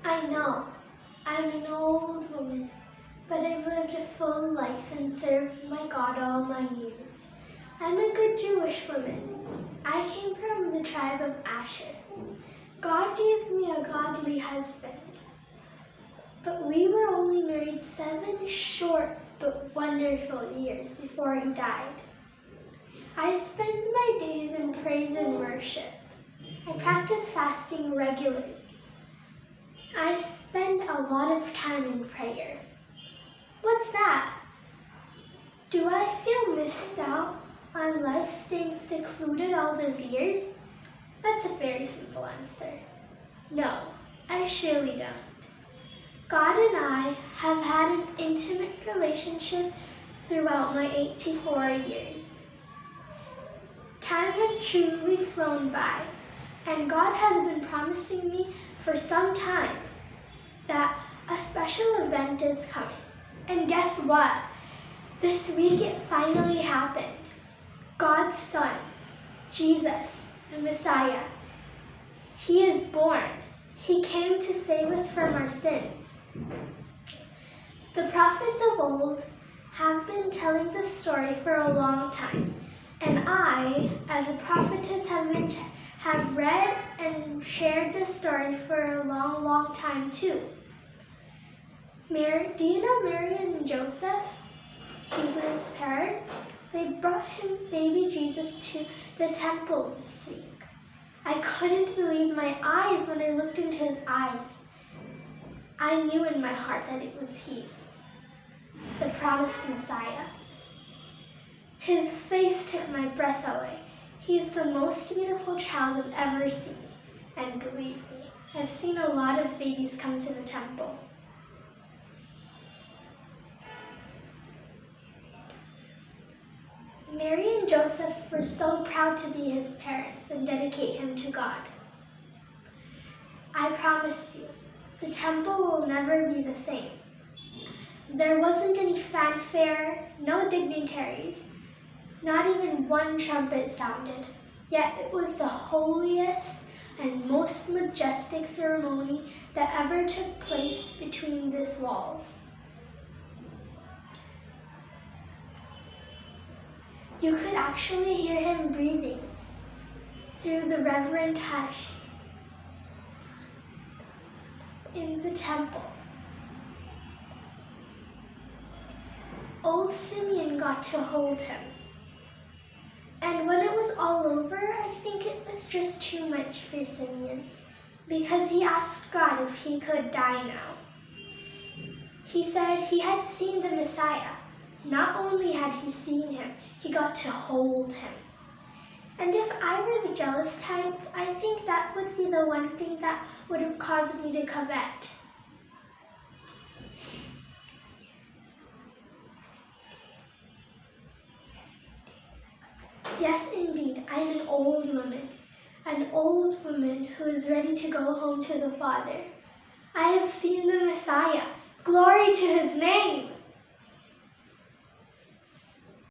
I know, I'm an old woman, but I've lived a full life and served my God all my years. I'm a good Jewish woman. I came from the tribe of Asher. God gave me a godly husband, but we were only married 7 short but wonderful years before he died. I spend my days in praise and worship. I practice fasting regularly. I spend a lot of time in prayer. What's that? Do I feel missed out on life staying secluded all those years? That's a very simple answer. No, I surely don't. God and I have had an intimate relationship throughout my 84 years. Time has truly flown by, and God has been promising me for some time that a special event is coming. And guess what? This week it finally happened. God's Son, Jesus, the Messiah. He is born. He came to save us from our sins. The prophets of old have been telling this story for a long time, and I, as a prophetess, have read and shared this story for a long, long time too. Do you know Mary and Joseph, Jesus' parents? They brought baby Jesus to the temple this week. I couldn't believe my eyes when I looked into his eyes. I knew in my heart that it was he, the promised Messiah. His face took my breath away. He is the most beautiful child I've ever seen. And believe me, I've seen a lot of babies come to the temple. Mary and Joseph were so proud to be his parents and dedicate him to God. I promise you, the temple will never be the same. There wasn't any fanfare, no dignitaries, not even one trumpet sounded, yet it was the holiest and most majestic ceremony that ever took place between these walls. You could actually hear him breathing through the reverent hush in the temple. Old Simeon got to hold him. And when it was all over, I think it was just too much for Simeon, because he asked God if he could die now. He said he had seen the Messiah. Not only had he seen him, he got to hold him. And if I were the jealous type, I think that would be the one thing that would have caused me to covet. Yes, indeed, I'm an old woman who is ready to go home to the Father. I have seen the Messiah. Glory to his name!